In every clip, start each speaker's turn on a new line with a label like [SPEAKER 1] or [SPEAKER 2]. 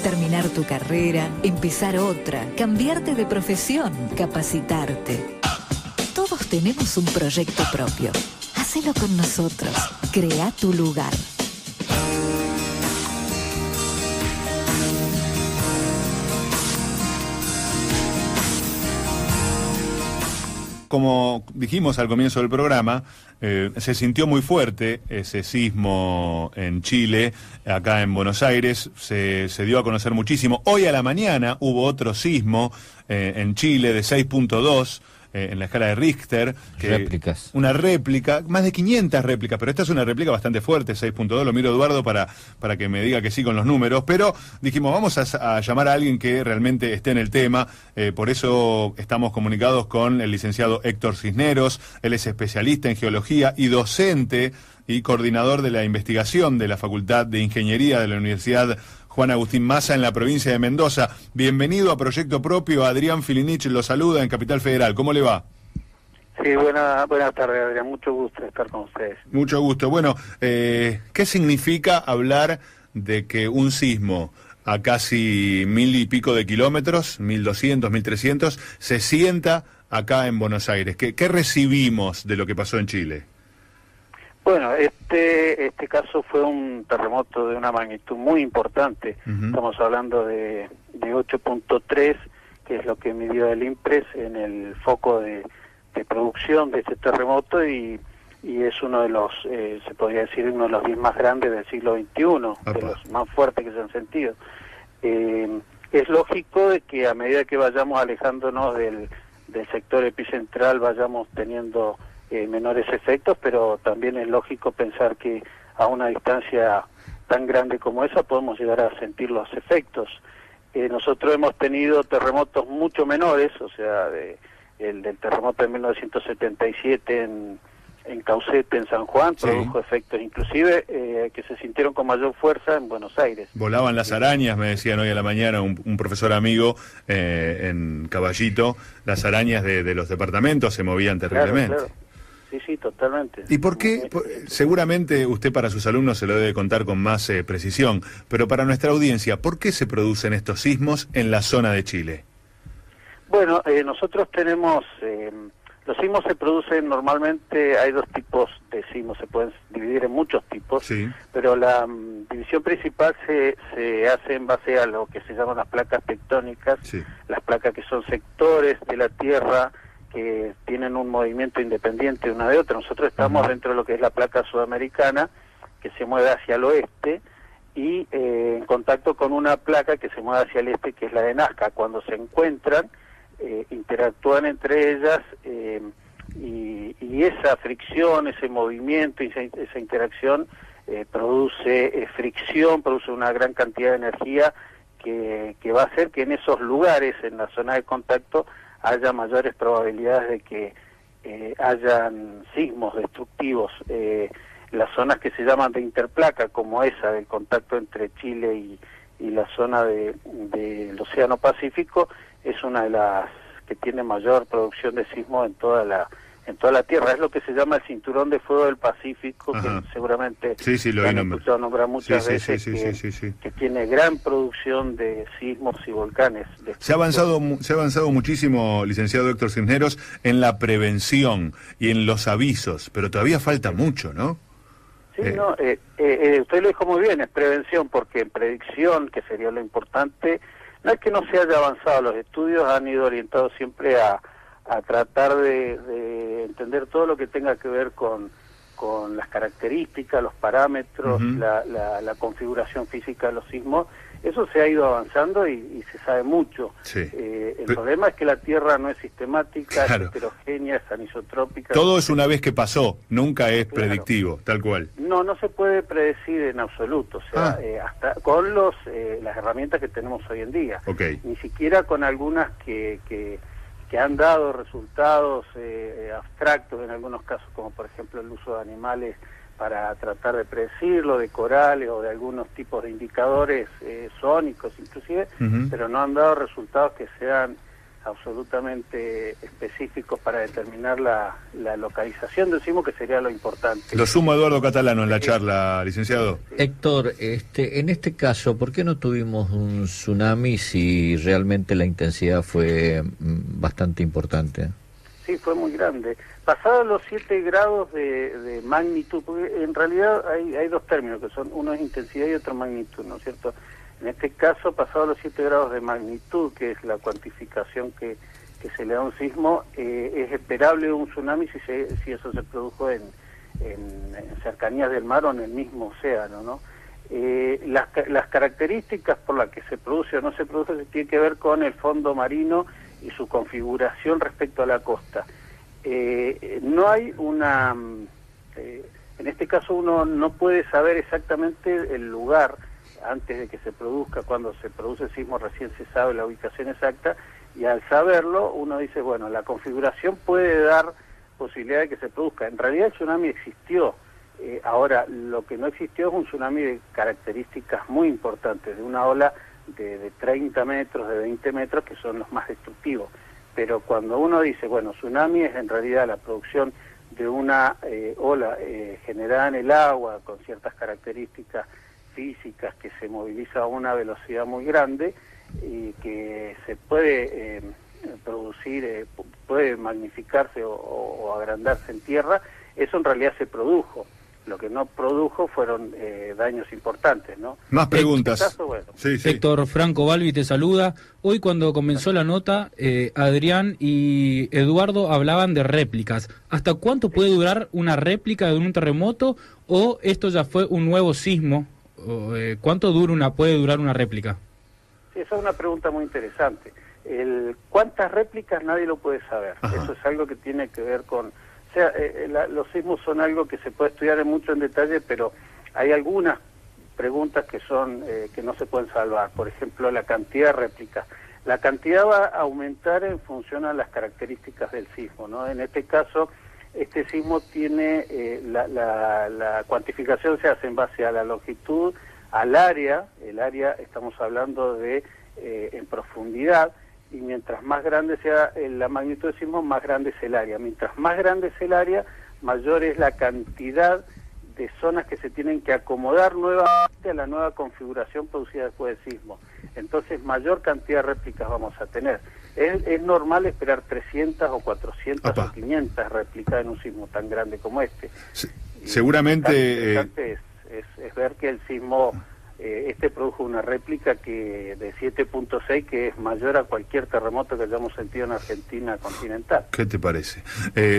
[SPEAKER 1] terminar tu carrera, empezar otra, cambiarte de profesión, capacitarte. Todos tenemos un proyecto propio. Hacelo con nosotros. Crea tu lugar.
[SPEAKER 2] Como dijimos al comienzo del programa, se sintió muy fuerte ese sismo en Chile, acá en Buenos Aires, se dio a conocer muchísimo. Hoy a la mañana hubo otro sismo en Chile de 6.2 en la escala de Richter.
[SPEAKER 3] Réplicas.
[SPEAKER 2] Una réplica, más de 500 réplicas, pero esta es una réplica bastante fuerte, 6.2, lo miro a Eduardo para que me diga que sí con los números, pero dijimos, vamos a llamar a alguien que realmente esté en el tema, por eso estamos comunicados con el licenciado Héctor Cisneros. Él es especialista en geología y docente y coordinador de la investigación de la Facultad de Ingeniería de la Universidad Juan Agustín Maza en la provincia de Mendoza. Bienvenido a Proyecto Propio. Adrián Filinich lo saluda en Capital Federal. ¿Cómo le va?
[SPEAKER 4] Sí, buenas tardes, Adrián. Mucho gusto estar con ustedes.
[SPEAKER 2] Mucho gusto. Bueno, ¿qué significa hablar de que un sismo a casi 1000 y pico de kilómetros, 1200, 1300, se sienta acá en Buenos Aires? ¿Qué recibimos de lo que pasó en Chile?
[SPEAKER 4] Bueno, este caso fue un terremoto de una magnitud muy importante. Estamos hablando de 8.3, que es lo que midió el INPRES en el foco de producción de este terremoto, y es uno de los, se podría decir, uno de los 10 más grandes del siglo XXI, de los más fuertes que se han sentido. Es lógico de que a medida que vayamos alejándonos del sector epicentral vayamos teniendo menores efectos, pero también es lógico pensar que a una distancia tan grande como esa podemos llegar a sentir los efectos. Nosotros hemos tenido terremotos mucho menores, o sea, el del terremoto de 1977 en Caucete, en San Juan, produjo efectos inclusive que se sintieron con mayor fuerza en Buenos Aires.
[SPEAKER 2] Volaban las arañas, me decían hoy a la mañana un profesor amigo en Caballito, las arañas de los departamentos se movían terriblemente.
[SPEAKER 4] Claro. Sí, totalmente.
[SPEAKER 2] ¿Y por qué? Seguramente usted para sus alumnos se lo debe contar con más precisión, pero para nuestra audiencia, ¿por qué se producen estos sismos en la zona de Chile?
[SPEAKER 4] Bueno, nosotros tenemos, los sismos se producen normalmente, hay dos tipos de sismos, se pueden dividir en muchos tipos, pero la división principal se hace en base a lo que se llaman las placas tectónicas, las placas que son sectores de la Tierra que tienen un movimiento independiente una de otra. Nosotros estamos dentro de lo que es la placa sudamericana, que se mueve hacia el oeste, y en contacto con una placa que se mueve hacia el este, que es la de Nazca. Cuando se encuentran, interactúan entre ellas, y esa fricción, ese movimiento, esa interacción produce fricción, produce una gran cantidad de energía que va a hacer que en esos lugares, en la zona de contacto, haya mayores probabilidades de que hayan sismos destructivos. Las zonas que se llaman de interplaca, como esa del contacto entre Chile y la zona del Océano Pacífico, es una de las que tiene mayor producción de sismos en toda la Tierra. Es lo que se llama el cinturón de fuego del Pacífico, que seguramente
[SPEAKER 2] lo
[SPEAKER 4] han escuchado nombrar muchas veces, que tiene gran producción de sismos y volcanes.
[SPEAKER 2] Se ha avanzado muchísimo, licenciado Héctor Cisneros, en la prevención y en los avisos, pero todavía falta mucho, ¿no?
[SPEAKER 4] Sí, usted lo dijo muy bien, es prevención, porque en predicción, que sería lo importante, no es que no se haya avanzado, los estudios han ido orientados siempre a tratar de entender todo lo que tenga que ver con las características, los parámetros, la configuración física de los sismos. Eso se ha ido avanzando y se sabe mucho. El problema es que la Tierra no es sistemática, es heterogénea, es anisotrópica.
[SPEAKER 2] Todo es una vez que pasó, nunca es predictivo, tal cual.
[SPEAKER 4] No se puede predecir en absoluto, o sea, hasta con las herramientas que tenemos hoy en día. Ni siquiera con algunas que han dado resultados abstractos en algunos casos, como por ejemplo el uso de animales para tratar de predecirlo, de corales o de algunos tipos de indicadores sónicos inclusive, pero no han dado resultados que sean absolutamente específicos para determinar la localización del sismo, que sería lo importante.
[SPEAKER 2] Lo sumo a Eduardo Catalano en la charla, licenciado.
[SPEAKER 3] Héctor, en este caso, ¿por qué no tuvimos un tsunami si realmente la intensidad fue bastante importante?
[SPEAKER 4] Sí, fue muy grande. Pasados los 7 grados de magnitud, porque en realidad hay dos términos, que son, uno es intensidad y otro magnitud, ¿no es cierto? En este caso, pasados los 7 grados de magnitud, que es la cuantificación que se le da a un sismo, es esperable un tsunami si eso se produjo en cercanías del mar o en el mismo océano, ¿no? Las características por las que se produce o no se produce tienen que ver con el fondo marino y su configuración respecto a la costa. No hay una... en este caso uno no puede saber exactamente el lugar antes de que se produzca. Cuando se produce el sismo recién se sabe la ubicación exacta, y al saberlo uno dice, bueno, la configuración puede dar posibilidad de que se produzca. En realidad el tsunami existió. Ahora, lo que no existió es un tsunami de características muy importantes, de una ola de 30 metros, de 20 metros, que son los más destructivos. Pero cuando uno dice, bueno, tsunami es en realidad la producción de una ola generada en el agua, con ciertas características físicas, que se moviliza a una velocidad muy grande y que se puede producir, puede magnificarse o agrandarse en tierra. Eso en realidad se produjo. Lo que no produjo fueron daños importantes, ¿no?
[SPEAKER 2] Más preguntas.
[SPEAKER 4] Caso, bueno.
[SPEAKER 5] Sí. Héctor, Franco Balbi te saluda. Hoy cuando comenzó la nota, Adrián y Eduardo hablaban de réplicas. ¿Hasta cuánto puede durar una réplica de un terremoto, o esto ya fue un nuevo sismo? ¿Cuánto puede durar una réplica? Sí,
[SPEAKER 4] esa es una pregunta muy interesante. ¿Cuántas réplicas? Nadie lo puede saber. Ajá. Eso es algo que tiene que ver con... O sea, los sismos son algo que se puede estudiar mucho en detalle, pero hay algunas preguntas que son que no se pueden salvar. Por ejemplo, la cantidad de réplicas. La cantidad va a aumentar en función a las características del sismo, ¿no? En este caso, este sismo tiene la cuantificación se hace en base a la longitud, al área. El área estamos hablando de en profundidad, y mientras más grande sea la magnitud del sismo, más grande es el área. Mientras más grande es el área, mayor es la cantidad de zonas que se tienen que acomodar nuevamente a la nueva configuración producida después del sismo. Entonces, mayor cantidad de réplicas vamos a tener. Es normal esperar 300 o 400 o 500 réplicas en un sismo tan grande como este.
[SPEAKER 2] Sí, seguramente...
[SPEAKER 4] Es ver que el sismo... este produjo una réplica de 7.6, que es mayor a cualquier terremoto que hayamos sentido en Argentina continental.
[SPEAKER 2] ¿Qué te parece?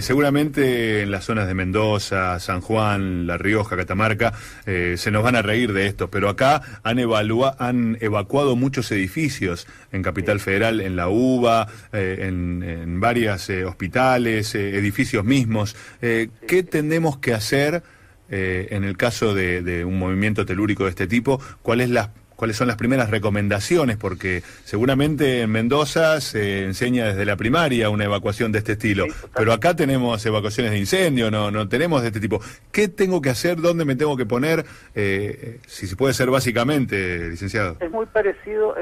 [SPEAKER 2] Seguramente en las zonas de Mendoza, San Juan, La Rioja, Catamarca, se nos van a reír de esto, pero acá han evacuado muchos edificios en Capital Federal, en la UBA, en varios hospitales, edificios mismos. ¿Qué tenemos que hacer en el caso de un movimiento telúrico de este tipo? ¿Cuáles son las primeras recomendaciones? Porque seguramente en Mendoza se enseña desde la primaria una evacuación de este estilo, sí, pero acá tenemos evacuaciones de incendio, no tenemos de este tipo. ¿Qué tengo que hacer? ¿Dónde me tengo que poner? Si se puede ser básicamente, licenciado.
[SPEAKER 4] Es muy parecido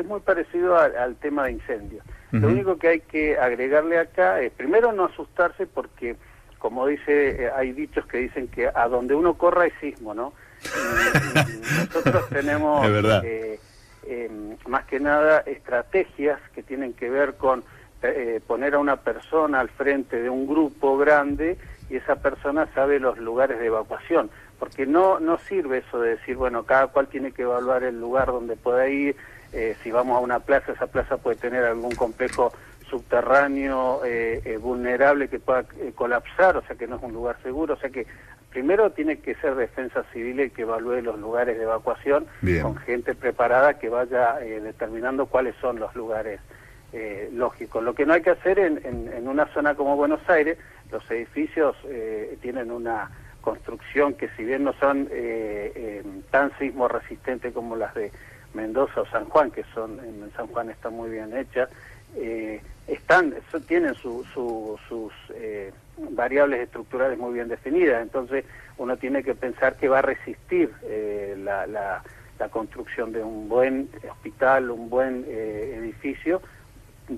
[SPEAKER 4] al tema de incendio. Lo único que hay que agregarle acá es, primero, no asustarse, porque como dice, hay dichos que dicen que a donde uno corra hay sismo, ¿no? Y nosotros tenemos, más que nada, estrategias que tienen que ver con poner a una persona al frente de un grupo grande, y esa persona sabe los lugares de evacuación. Porque no sirve eso de decir, bueno, cada cual tiene que evaluar el lugar donde pueda ir. Si vamos a una plaza, esa plaza puede tener algún complejo subterráneo vulnerable que pueda colapsar, o sea que no es un lugar seguro. O sea que primero tiene que ser Defensa Civil el que evalúe los lugares de evacuación. Bien. Con gente preparada que vaya determinando cuáles son los lugares lógicos. Lo que no hay que hacer en una zona como Buenos Aires, los edificios tienen una construcción que, si bien no son tan sismo resistentes como las de Mendoza o San Juan, que son en San Juan están muy bien hechas, tienen sus variables estructurales muy bien definidas. Entonces uno tiene que pensar que va a resistir la construcción de un buen hospital, un buen edificio,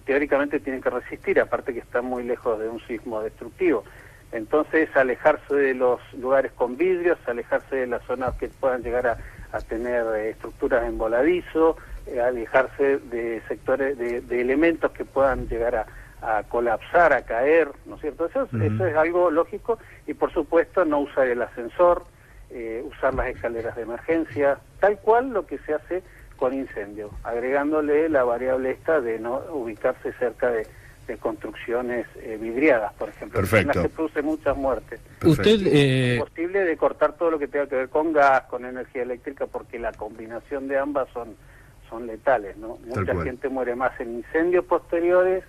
[SPEAKER 4] teóricamente tienen que resistir, aparte que están muy lejos de un sismo destructivo. Entonces, alejarse de los lugares con vidrios, alejarse de las zonas que puedan llegar a tener estructuras en voladizo, alejarse de sectores, de elementos que puedan llegar a colapsar, a caer, ¿no es cierto? Eso es algo lógico, y por supuesto no usar el ascensor, usar las escaleras de emergencia, tal cual lo que se hace con incendio, agregándole la variable esta de no ubicarse cerca de construcciones vidriadas, por ejemplo, en las que produce muchas muertes.
[SPEAKER 5] Usted
[SPEAKER 4] es posible de cortar todo lo que tenga que ver con gas, con energía eléctrica, porque la combinación de ambas son letales, ¿no? Mucha gente muere más en incendios posteriores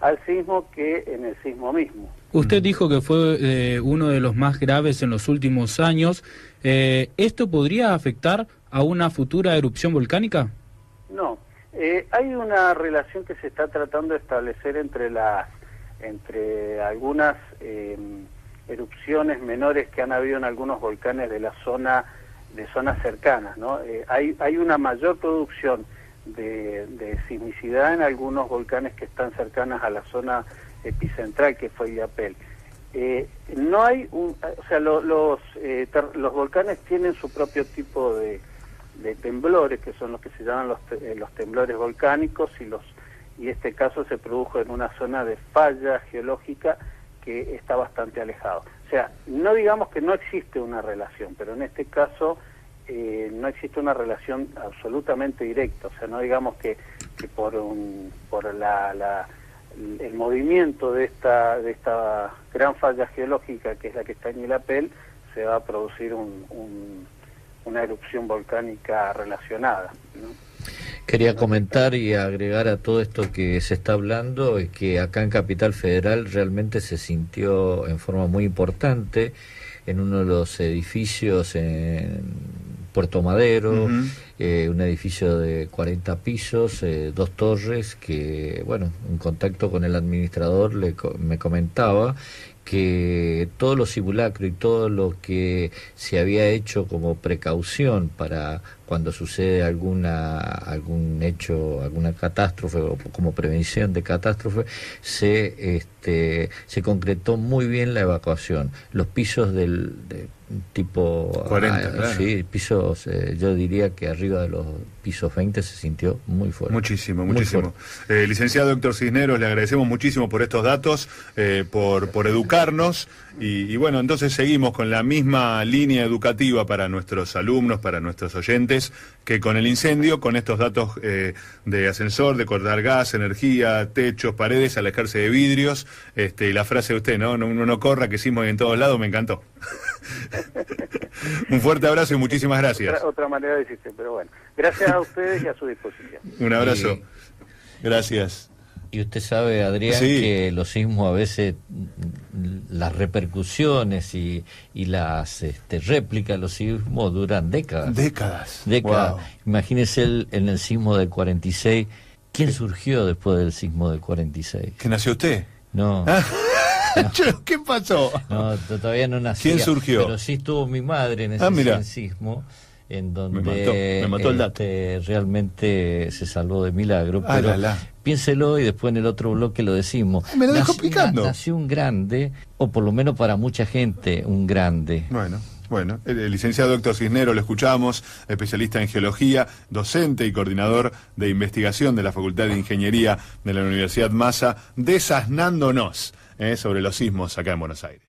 [SPEAKER 4] al sismo que en el sismo mismo.
[SPEAKER 5] Usted dijo que fue uno de los más graves en los últimos años. ¿Esto podría afectar a una futura erupción volcánica?
[SPEAKER 4] No. Hay una relación que se está tratando de establecer entre algunas erupciones menores que han habido en algunos volcanes de zonas cercanas, ¿no? Hay una mayor producción de sismicidad en algunos volcanes que están cercanas a la zona epicentral, que fue Illapel. No hay o sea, los volcanes tienen su propio tipo de temblores, que son los que se llaman los temblores volcánicos, y este caso se produjo en una zona de falla geológica que está bastante alejado. O sea, no digamos que no existe una relación, pero en este caso no existe una relación absolutamente directa. O sea, no digamos que por el movimiento de esta gran falla geológica, que es la que está en Illapel, se va a producir una erupción volcánica relacionada, ¿no?
[SPEAKER 3] Quería comentar y agregar a todo esto que se está hablando, es que acá en Capital Federal realmente se sintió en forma muy importante en uno de los edificios en Puerto Madero, un edificio de 40 pisos, 2 torres, que, bueno, en contacto con el administrador me comentaba que todo lo simulacro y todo lo que se había hecho como precaución para cuando sucede algún hecho, alguna catástrofe, o como prevención de catástrofe, se concretó muy bien la evacuación. Los pisos de tipo
[SPEAKER 2] 40, claro.
[SPEAKER 3] Sí, pisos, yo diría que arriba de los pisos 20 se sintió muy fuerte.
[SPEAKER 2] Muchísimo. Licenciado Héctor Cisneros, le agradecemos muchísimo por estos datos, por educarnos, y bueno, entonces seguimos con la misma línea educativa para nuestros alumnos, para nuestros oyentes, que con el incendio, con estos datos de ascensor, de cortar gas, energía, techos, paredes, alejarse de vidrios, y la frase de usted, ¿no? Uno no corra, que sismo hay en todos lados, me encantó. Un fuerte abrazo y muchísimas gracias.
[SPEAKER 4] Otra manera de decirse, pero bueno, gracias a ustedes y a su disposición.
[SPEAKER 2] Un abrazo. Gracias.
[SPEAKER 3] Y usted sabe, Adrián, que los sismos a veces, las repercusiones y las réplicas de los sismos duran décadas.
[SPEAKER 2] Décadas.
[SPEAKER 3] Wow. Imagínese en el sismo del 46, ¿quién surgió después del sismo del 46?
[SPEAKER 2] ¿Que nació usted?
[SPEAKER 3] No.
[SPEAKER 2] ¿Qué pasó?
[SPEAKER 3] No, todavía no nació.
[SPEAKER 2] ¿Quién surgió?
[SPEAKER 3] Pero sí estuvo mi madre en ese sismo, en donde
[SPEAKER 2] me mató el dato.
[SPEAKER 3] Realmente se salvó de milagro. Pero piénselo y después en el otro bloque lo decimos.
[SPEAKER 2] Me lo dejó picando.
[SPEAKER 3] Nació un grande, o por lo menos para mucha gente, un grande.
[SPEAKER 2] Bueno, el licenciado Héctor Cisneros lo escuchamos, especialista en geología, docente y coordinador de investigación de la Facultad de Ingeniería de la Universidad Massa, desasnándonos sobre los sismos acá en Buenos Aires.